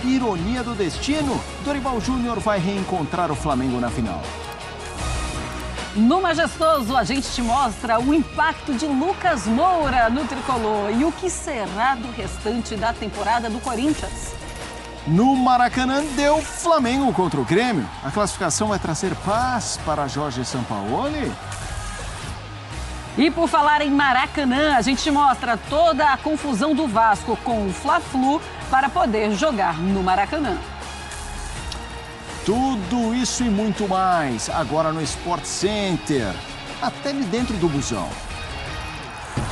ironia do destino? Dorival Júnior vai reencontrar o Flamengo na final. No Majestoso, a gente te mostra o impacto de Lucas Moura no tricolor e o que será do restante da temporada do Corinthians. No Maracanã deu Flamengo contra o Grêmio. A classificação vai trazer paz para Jorge Sampaoli? E por falar em Maracanã, a gente te mostra toda a confusão do Vasco com o Fla-Flu para poder jogar no Maracanã. Tudo isso e muito mais, agora no Sport Center. Até ali dentro do busão.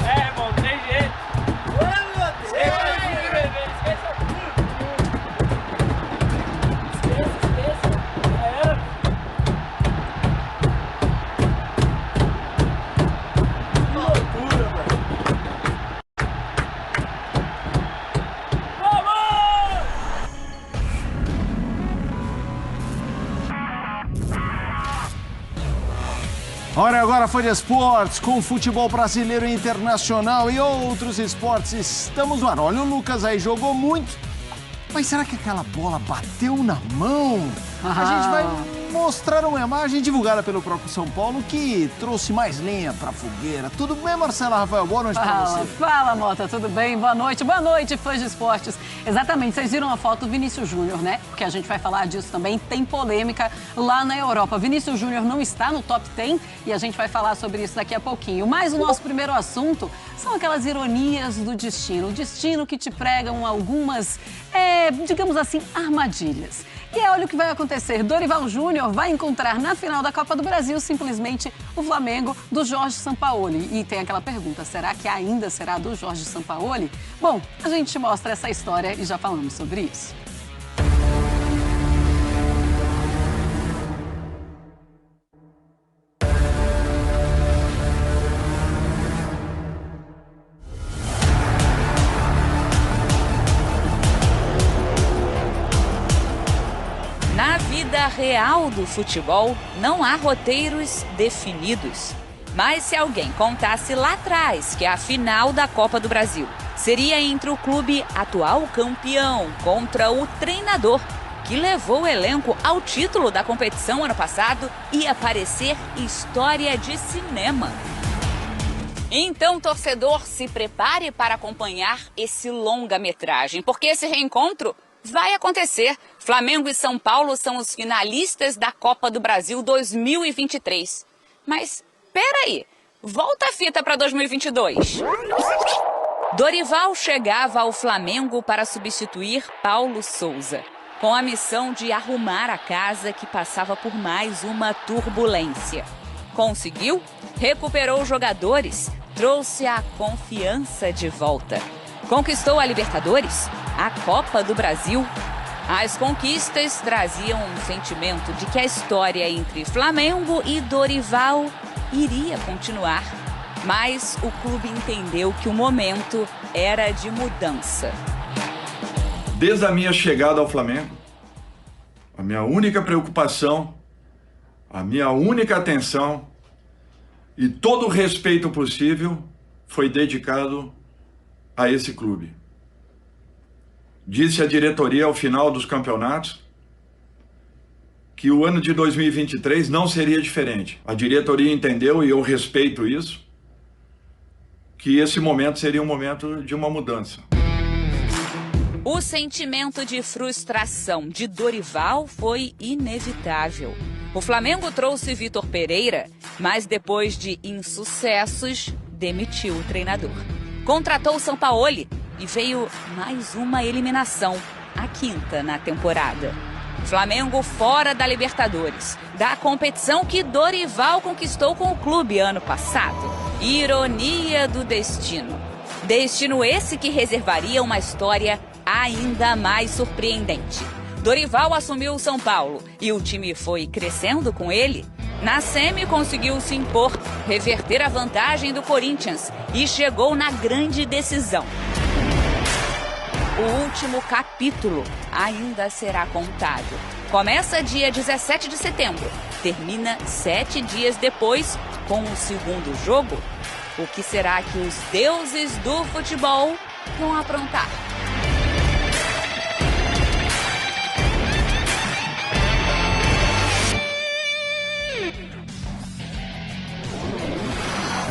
Irmão, tem jeito. Olha, agora foi de esportes, com futebol brasileiro e internacional e outros esportes. Estamos no ar. Olha, o Lucas aí jogou muito, mas será que aquela bola bateu na mão? A gente vai mostrar uma imagem divulgada pelo próprio São Paulo que trouxe mais lenha pra fogueira. Tudo bem, Marcela Rafael? Boa noite pra você. Fala, Mota, tudo bem? Boa noite, fãs de esportes. Exatamente, vocês viram a foto do Vinícius Júnior, né? Porque a gente vai falar disso também. Tem polêmica lá na Europa. Vinícius Júnior não está no top 10 e a gente vai falar sobre isso daqui a pouquinho. Mas o nosso primeiro assunto são aquelas ironias do destino. O destino que te pregam algumas, digamos assim, armadilhas. E olha o que vai acontecer. Dorival Júnior vai encontrar na final da Copa do Brasil simplesmente o Flamengo do Jorge Sampaoli. E tem aquela pergunta, será que ainda será do Jorge Sampaoli? Bom, a gente mostra essa história e já falamos sobre isso. Na vida real do futebol, não há roteiros definidos. Mas se alguém contasse lá atrás que a final da Copa do Brasil seria entre o clube atual campeão contra o treinador que levou o elenco ao título da competição ano passado, ia parecer história de cinema. Então, torcedor, se prepare para acompanhar esse longa-metragem, porque esse reencontro vai acontecer. Flamengo e São Paulo são os finalistas da Copa do Brasil 2023. Mas, peraí, volta a fita para 2022. Dorival chegava ao Flamengo para substituir Paulo Souza, com a missão de arrumar a casa que passava por mais uma turbulência. Conseguiu? Recuperou jogadores, trouxe a confiança de volta. Conquistou a Libertadores, a Copa do Brasil. As conquistas traziam um sentimento de que a história entre Flamengo e Dorival iria continuar. Mas o clube entendeu que o momento era de mudança. Desde a minha chegada ao Flamengo, a minha única preocupação, a minha única atenção e todo o respeito possível foi dedicado a esse clube. Disse a diretoria ao final dos campeonatos que o ano de 2023 não seria diferente. A diretoria entendeu, e eu respeito isso, que esse momento seria um momento de uma mudança. O sentimento de frustração de Dorival foi inevitável. O Flamengo trouxe Vitor Pereira, mas depois de insucessos, demitiu o treinador. Contratou Sampaoli e veio mais uma eliminação, a quinta na temporada. Flamengo fora da Libertadores, da competição que Dorival conquistou com o clube ano passado. Ironia do destino. Destino esse que reservaria uma história ainda mais surpreendente. Dorival assumiu o São Paulo e o time foi crescendo com ele. Na semi conseguiu se impor, reverter a vantagem do Corinthians e chegou na grande decisão. O último capítulo ainda será contado. Começa dia 17 de setembro, termina 7 dias depois com o segundo jogo. O que será que os deuses do futebol vão aprontar?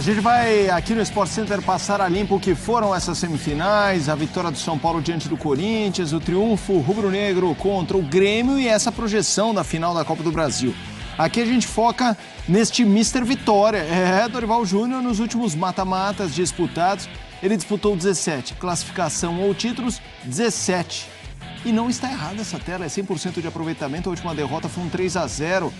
gente vai aqui no Sport Center passar a limpo o que foram essas semifinais, a vitória do São Paulo diante do Corinthians, o triunfo rubro-negro contra o Grêmio e essa projeção da final da Copa do Brasil. Aqui a gente foca neste Mr. Vitória. Dorival Júnior, nos últimos mata-matas disputados, ele disputou 17. Classificação ou títulos, 17. E não está errada essa tela, é 100% de aproveitamento. A última derrota foi um 3-0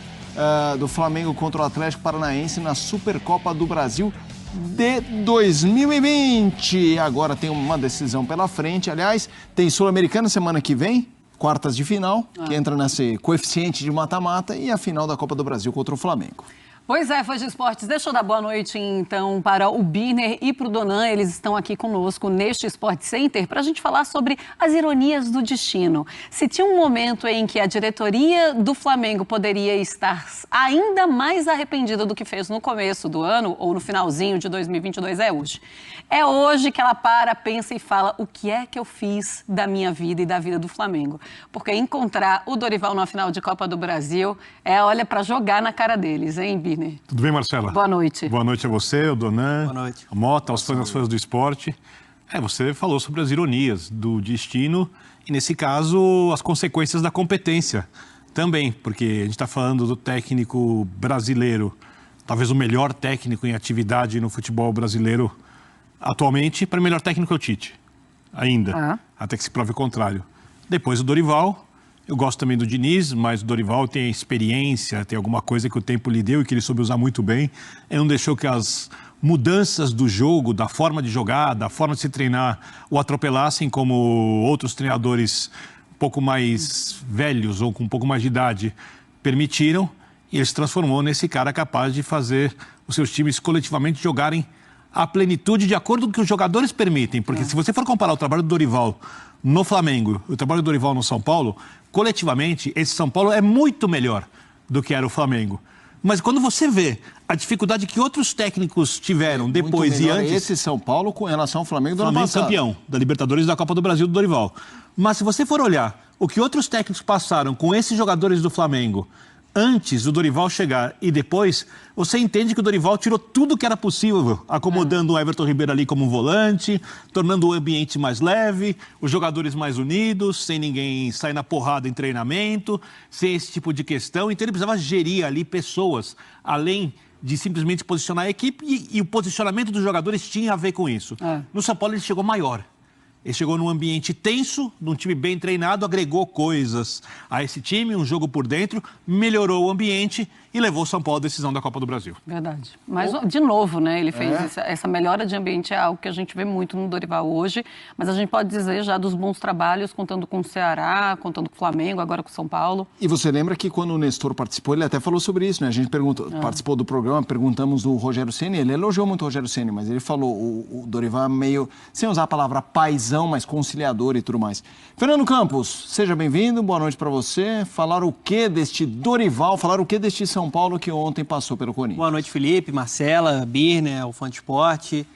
do Flamengo contra o Atlético Paranaense na Supercopa do Brasil de 2020. Agora tem uma decisão pela frente. Aliás, tem Sul-Americana semana que vem, quartas de final, que entra nesse coeficiente de mata-mata, e a final da Copa do Brasil contra o Flamengo. Pois é, fãs de esportes, deixa eu dar boa noite, então, para o Birner e para o Donan. Eles estão aqui conosco neste Sport Center para a gente falar sobre as ironias do destino. Se tinha um momento em que a diretoria do Flamengo poderia estar ainda mais arrependida do que fez no começo do ano, ou no finalzinho de 2022, é hoje. É hoje que ela pensa e fala: o que é que eu fiz da minha vida e da vida do Flamengo? Porque encontrar o Dorival na final de Copa do Brasil olha, para jogar na cara deles, hein, Birner? Tudo bem, Marcela? Boa noite. Boa noite a você, o Donan, Boa noite. a Mota, aos fãs do esporte. Você falou sobre as ironias do destino e, nesse caso, as consequências da competência também, porque a gente está falando do técnico brasileiro, talvez o melhor técnico em atividade no futebol brasileiro atualmente. Para o melhor técnico é o Tite, ainda, até que se prove o contrário. Depois o Dorival. Eu gosto também do Diniz, mas o Dorival tem experiência, tem alguma coisa que o tempo lhe deu e que ele soube usar muito bem. Ele não deixou que as mudanças do jogo, da forma de jogar, da forma de se treinar, o atropelassem, como outros treinadores um pouco mais velhos ou com um pouco mais de idade permitiram. E ele se transformou nesse cara capaz de fazer os seus times coletivamente jogarem à plenitude de acordo com o que os jogadores permitem. Porque se você for comparar o trabalho do Dorival no Flamengo e o trabalho do Dorival no São Paulo, coletivamente, esse São Paulo é muito melhor do que era o Flamengo. Mas quando você vê a dificuldade que outros técnicos tiveram depois e antes... Esse São Paulo com relação ao Flamengo do ano passado. Campeão da Libertadores e da Copa do Brasil do Dorival. Mas se você for olhar o que outros técnicos passaram com esses jogadores do Flamengo antes do Dorival chegar e depois, você entende que o Dorival tirou tudo que era possível, acomodando o Everton Ribeiro ali como um volante, tornando o ambiente mais leve, os jogadores mais unidos, sem ninguém sair na porrada em treinamento, sem esse tipo de questão. Então ele precisava gerir ali pessoas, além de simplesmente posicionar a equipe, e o posicionamento dos jogadores tinha a ver com isso. No São Paulo ele chegou maior. Ele chegou num ambiente tenso, num time bem treinado, agregou coisas a esse time, um jogo por dentro, melhorou o ambiente e levou o São Paulo à decisão da Copa do Brasil. Verdade. Mas, de novo, né, ele fez essa melhora de ambiente, é algo que a gente vê muito no Dorival hoje, mas a gente pode dizer já dos bons trabalhos, contando com o Ceará, contando com o Flamengo, agora com o São Paulo. E você lembra que quando o Nestor participou, ele até falou sobre isso, né? A gente participou do programa, perguntamos do Rogério Ceni, ele elogiou muito o Rogério Ceni, mas ele falou, o Dorival é meio, sem usar a palavra paizão, mas conciliador e tudo mais. Fernando Campos, seja bem-vindo, boa noite para você. Falar o que deste Dorival, falar o que deste São Paulo que ontem passou pelo Corinthians? Boa noite, Felipe, Marcela, Birner, o Fã de Esporte.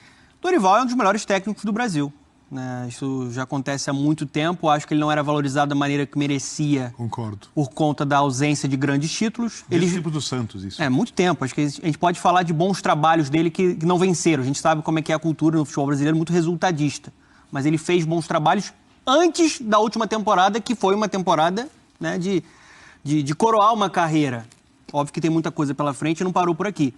Dorival é um dos melhores técnicos do Brasil, né? Isso já acontece há muito tempo. Acho que ele não era valorizado da maneira que merecia. Concordo. Por conta da ausência de grandes títulos. Desde o tempo do Santos, isso. Muito tempo. Acho que a gente pode falar de bons trabalhos dele que não venceram. A gente sabe como é que é a cultura no futebol brasileiro, muito resultadista. Mas ele fez bons trabalhos antes da última temporada, que foi uma temporada, né, de coroar uma carreira. Óbvio que tem muita coisa pela frente e não parou por aqui.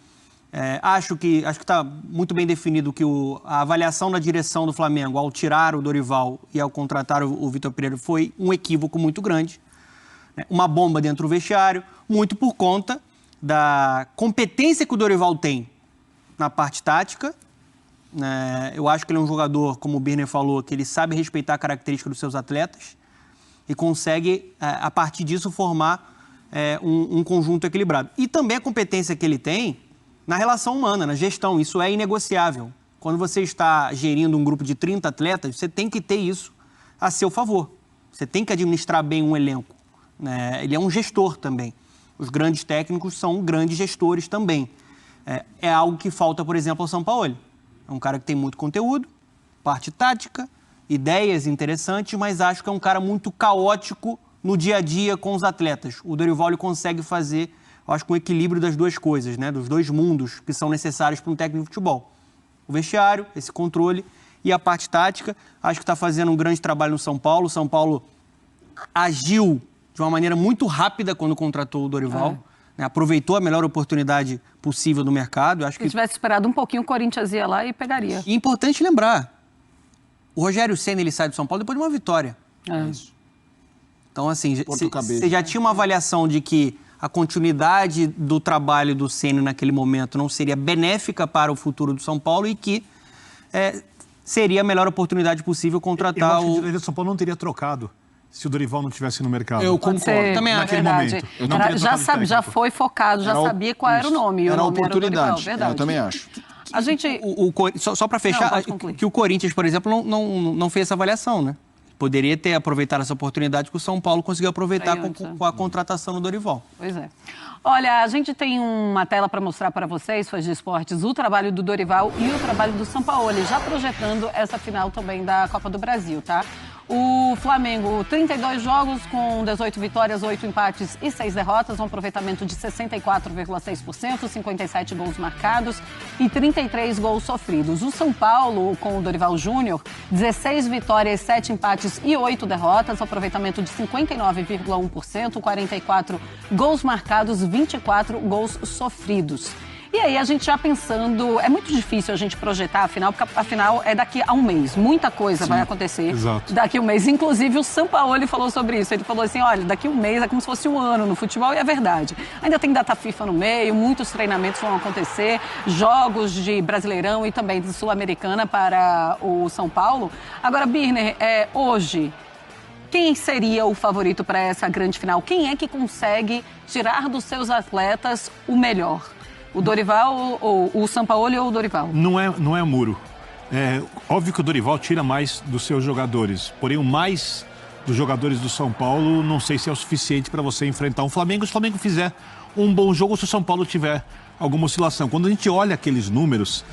Acho que está muito bem definido que a avaliação da direção do Flamengo ao tirar o Dorival e ao contratar o Vitor Pereira foi um equívoco muito grande. Uma bomba dentro do vestiário, muito por conta da competência que o Dorival tem na parte tática. Eu acho que ele é um jogador, como o Birner falou, que ele sabe respeitar a característica dos seus atletas e consegue, a partir disso, formar um conjunto equilibrado. E também a competência que ele tem na relação humana, na gestão. Isso é inegociável. Quando você está gerindo um grupo de 30 atletas, você tem que ter isso a seu favor. Você tem que administrar bem um elenco. Ele é um gestor também. Os grandes técnicos são grandes gestores também. É algo que falta, por exemplo, ao Sampaoli. É um cara que tem muito conteúdo, parte tática, ideias interessantes, mas acho que é um cara muito caótico no dia a dia com os atletas. O Dorival ele consegue fazer, eu acho, um equilíbrio das duas coisas, né? Dos dois mundos que são necessários para um técnico de futebol. O vestiário, esse controle e a parte tática. Acho que está fazendo um grande trabalho no São Paulo. O São Paulo agiu de uma maneira muito rápida quando contratou o Dorival. Aproveitou a melhor oportunidade possível no mercado. Acho que se tivesse esperado um pouquinho, o Corinthians ia lá e pegaria. E é importante lembrar, o Rogério Ceni ele sai do São Paulo depois de uma vitória. Isso. Então, assim, você já tinha uma avaliação de que a continuidade do trabalho do Ceni naquele momento não seria benéfica para o futuro do São Paulo e que seria a melhor oportunidade possível contratar eu acho que a diretoria do São Paulo não teria trocado se o Dorival não estivesse no mercado. Eu concordo. Também acho. Naquele momento. Já foi focado, já sabia qual era o nome. Era a o nome oportunidade. Era o Dorival, Eu também acho. A gente... Só para fechar, que o Corinthians, por exemplo, não fez essa avaliação, né? Poderia ter aproveitado essa oportunidade que o São Paulo conseguiu aproveitar com a contratação do Dorival. Pois é. Olha, a gente tem uma tela para mostrar para vocês, fãs de esportes, o trabalho do Dorival e o trabalho do Sampaoli, já projetando essa final também da Copa do Brasil, tá? O Flamengo, 32 jogos com 18 vitórias, 8 empates e 6 derrotas, um aproveitamento de 64,6%, 57 gols marcados e 33 gols sofridos. O São Paulo, com o Dorival Júnior, 16 vitórias, 7 empates e 8 derrotas, aproveitamento de 59,1%, 44 gols marcados, 24 gols sofridos. E aí, a gente já pensando, é muito difícil a gente projetar a final, porque a final é daqui a um mês. Muita coisa vai acontecer daqui a um mês. Inclusive, o Sampaoli falou sobre isso. Ele falou assim, olha, daqui a um mês é como se fosse um ano no futebol, e é verdade. Ainda tem data FIFA no meio, muitos treinamentos vão acontecer, jogos de Brasileirão e também de Sul-Americana para o São Paulo. Agora, Birner, hoje, quem seria o favorito para essa grande final? Quem é que consegue tirar dos seus atletas o melhor? O Dorival, ou o Sampaoli ou o Dorival? Não é muro. É óbvio que o Dorival tira mais dos seus jogadores. Porém, o mais dos jogadores do São Paulo, não sei se é o suficiente para você enfrentar um Flamengo. Se o Flamengo fizer um bom jogo, se o São Paulo tiver alguma oscilação. Quando a gente olha aqueles números,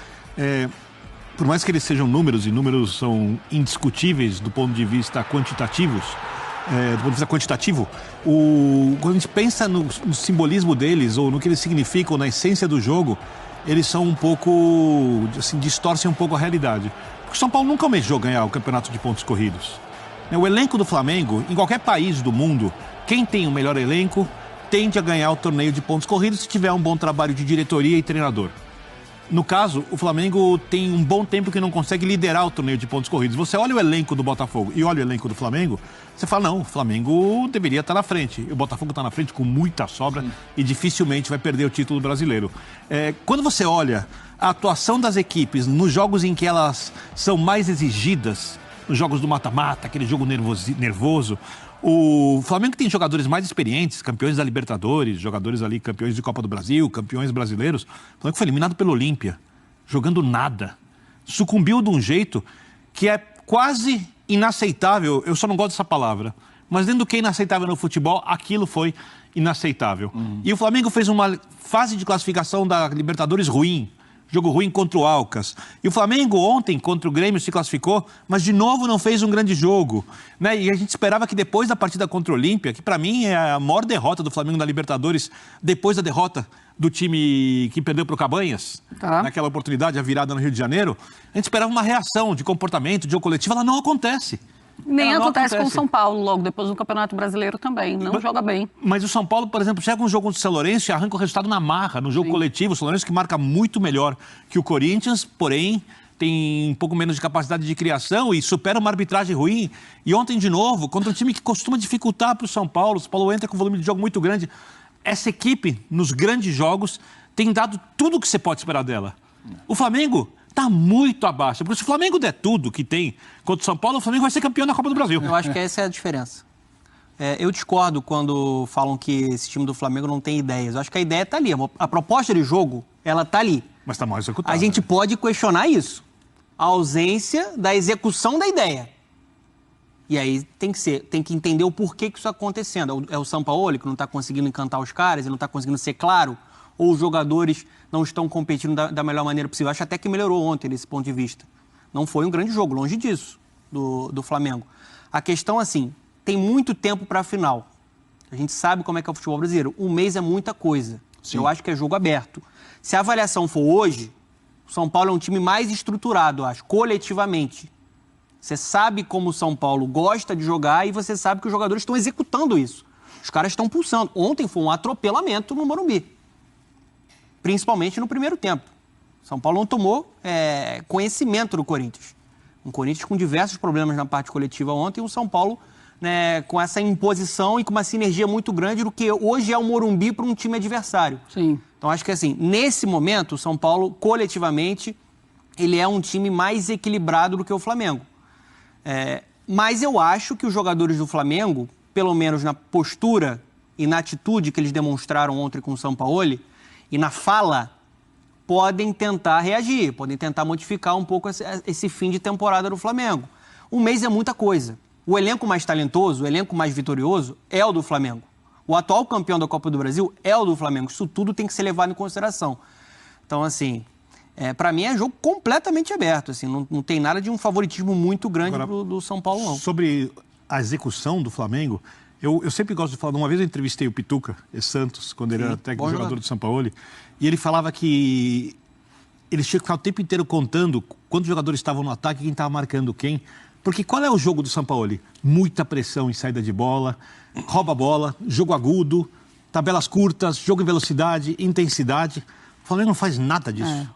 por mais que eles sejam números, e números são indiscutíveis do ponto de vista quantitativo, quando a gente pensa no simbolismo deles, ou no que eles significam, na essência do jogo, eles são um pouco, assim, distorcem um pouco a realidade. Porque o São Paulo nunca almejou ganhar o campeonato de pontos corridos. O elenco do Flamengo, em qualquer país do mundo, quem tem o melhor elenco tende a ganhar o torneio de pontos corridos se tiver um bom trabalho de diretoria e treinador. No caso, o Flamengo tem um bom tempo que não consegue liderar o torneio de pontos corridos. Você olha o elenco do Botafogo e olha o elenco do Flamengo, você fala, não, o Flamengo deveria estar na frente. O Botafogo está na frente com muita sobra e dificilmente vai perder o título brasileiro. Quando você olha a atuação das equipes nos jogos em que elas são mais exigidas, nos jogos do mata-mata, aquele jogo nervoso, o Flamengo tem jogadores mais experientes, campeões da Libertadores, jogadores ali, campeões de Copa do Brasil, campeões brasileiros. O Flamengo foi eliminado pelo Olímpia, jogando nada. Sucumbiu de um jeito que é quase inaceitável, eu só não gosto dessa palavra, mas dentro do que é inaceitável no futebol, aquilo foi inaceitável. E o Flamengo fez uma fase de classificação da Libertadores ruim, jogo ruim contra o Alcas. E o Flamengo ontem, contra o Grêmio, se classificou, mas de novo não fez um grande jogo, né? E a gente esperava que depois da partida contra o Olímpia, que para mim é a maior derrota do Flamengo na Libertadores, depois da derrota do time que perdeu para o Cabanhas, naquela oportunidade, a virada no Rio de Janeiro, a gente esperava uma reação de comportamento, de jogo coletivo, ela não acontece. Nem acontece com o São Paulo, logo depois do Campeonato Brasileiro também. Não joga bem. Mas o São Paulo, por exemplo, chega um jogo contra o São Lourenço e arranca o resultado na marra, no jogo coletivo. O São Lourenço que marca muito melhor que o Corinthians, porém tem um pouco menos de capacidade de criação e supera uma arbitragem ruim. E ontem, de novo, contra um time que costuma dificultar para o São Paulo. O São Paulo entra com um volume de jogo muito grande. Essa equipe, nos grandes jogos, tem dado tudo o que você pode esperar dela. O Flamengo está muito abaixo. Porque se o Flamengo der tudo que tem contra o São Paulo, o Flamengo vai ser campeão da Copa do Brasil. Eu acho que essa é a diferença. Eu discordo quando falam que esse time do Flamengo não tem ideias. Eu acho que a ideia está ali. A proposta de jogo, ela está ali. Mas está mal executada. A gente pode questionar isso. A ausência da execução da ideia. E aí tem que entender o porquê que isso está acontecendo. É o Sampaoli que não está conseguindo encantar os caras, ele não está conseguindo ser claro, ou os jogadores não estão competindo da melhor maneira possível. Acho até que melhorou ontem nesse ponto de vista. Não foi um grande jogo, longe disso, do Flamengo. A questão, assim, tem muito tempo para a final. A gente sabe como é que é o futebol brasileiro. Um mês é muita coisa. Sim. Eu acho que é jogo aberto. Se a avaliação for hoje, O São Paulo é um time mais estruturado, eu acho, coletivamente. Você sabe como o São Paulo gosta de jogar e você sabe que os jogadores estão executando isso. Os caras estão pulsando. Ontem foi um atropelamento no Morumbi. Principalmente no primeiro tempo. São Paulo não tomou conhecimento do Corinthians. Um Corinthians com diversos problemas na parte coletiva ontem e o São Paulo, né, com essa imposição e com uma sinergia muito grande do que hoje é o Morumbi para um time adversário. Sim. Então acho que assim, nesse momento, o São Paulo, coletivamente, ele é um time mais equilibrado do que o Flamengo. Mas eu acho que os jogadores do Flamengo, pelo menos na postura e na atitude que eles demonstraram ontem com o Sampaoli, e na fala, podem tentar reagir, podem tentar modificar um pouco esse fim de temporada do Flamengo. Um mês é muita coisa. O elenco mais talentoso, o elenco mais vitorioso é o do Flamengo. O atual campeão da Copa do Brasil é o do Flamengo. Isso tudo tem que ser levado em consideração. Então, assim, para mim é jogo completamente aberto. Assim, não tem nada de um favoritismo muito grande do São Paulo, não. Sobre a execução do Flamengo, eu sempre gosto de falar. Uma vez eu entrevistei o Pituca Santos, quando ele era técnico jogador do Sampaoli, e ele falava que eles tinham que ficar o tempo inteiro contando quantos jogadores estavam no ataque e quem estava marcando quem. Porque qual é o jogo do Sampaoli? Muita pressão em saída de bola, rouba a bola, jogo agudo, tabelas curtas, jogo em velocidade, intensidade. O Flamengo não faz nada disso.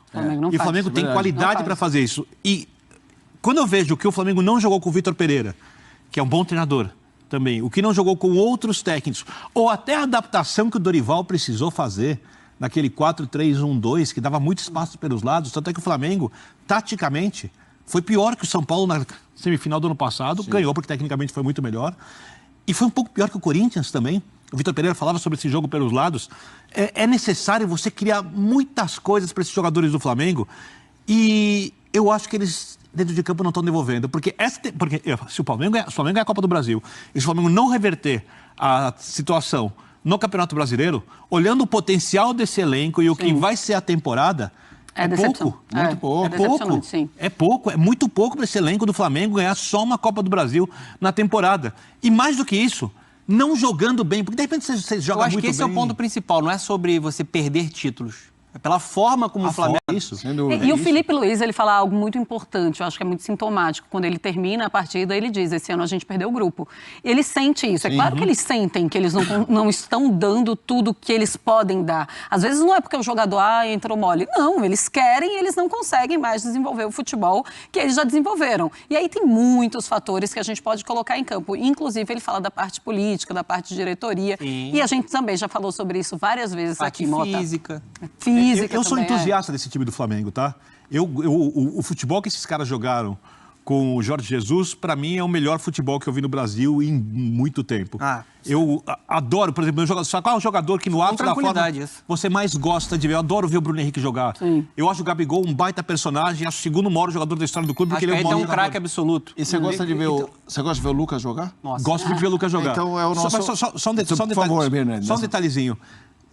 E o Flamengo tem qualidade para fazer isso. E quando eu vejo que o Flamengo não jogou com o Vitor Pereira, que é um bom treinador também, o que não jogou com outros técnicos, ou até a adaptação que o Dorival precisou fazer naquele 4-3-1-2, que dava muito espaço pelos lados, tanto é que o Flamengo, taticamente, foi pior que o São Paulo na semifinal do ano passado, ganhou porque tecnicamente foi muito melhor, e foi um pouco pior que o Corinthians também. O Vitor Pereira falava sobre esse jogo pelos lados. É necessário você criar muitas coisas para esses jogadores do Flamengo, e eu acho que eles, dentro de campo, não estão devolvendo, porque se o Flamengo é a Copa do Brasil, e se o Flamengo não reverter a situação no Campeonato Brasileiro, olhando o potencial desse elenco e o que vai ser a temporada, é pouco. Muito pouco. É pouco, é muito pouco para esse elenco do Flamengo ganhar só uma Copa do Brasil na temporada. E mais do que isso, não jogando bem, porque de repente você joga muito bem. Eu acho que esse é o ponto principal, não é sobre você perder títulos. É pela forma como o Flamengo... Isso. E o Felipe Luiz, ele fala algo muito importante, eu acho que é muito sintomático. Quando ele termina a partida, ele diz, esse ano a gente perdeu o grupo. Ele sente isso. É claro que eles sentem que eles não estão dando tudo que eles podem dar. Às vezes não é porque o jogador entrou mole. Não, eles querem e eles não conseguem mais desenvolver o futebol que eles já desenvolveram. E aí tem muitos fatores que a gente pode colocar em campo. Inclusive, ele fala da parte política, da parte de diretoria. Sim. E a gente também já falou sobre isso várias vezes aqui, Mota. Física. Eu sou entusiasta desse time do Flamengo, tá? O futebol que esses caras jogaram com o Jorge Jesus, para mim, é o melhor futebol que eu vi no Brasil em muito tempo. Eu adoro, por exemplo, qual é o jogador que no ato da forma você mais gosta de ver? Eu adoro ver o Bruno Henrique jogar. Sim. Eu acho o Gabigol um baita personagem, acho o segundo maior jogador da história do clube. Acho que ele é um craque absoluto. E você gosta de ver você gosta de ver o Lucas jogar? Nossa. Gosto muito de ver o Lucas jogar. Então é o nosso... Só um detalhezinho.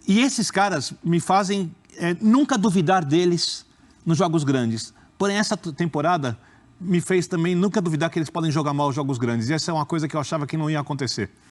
E esses caras me fazem nunca duvidar deles nos jogos grandes. Porém, essa temporada me fez também nunca duvidar que eles podem jogar mal os jogos grandes. E essa é uma coisa que eu achava que não ia acontecer.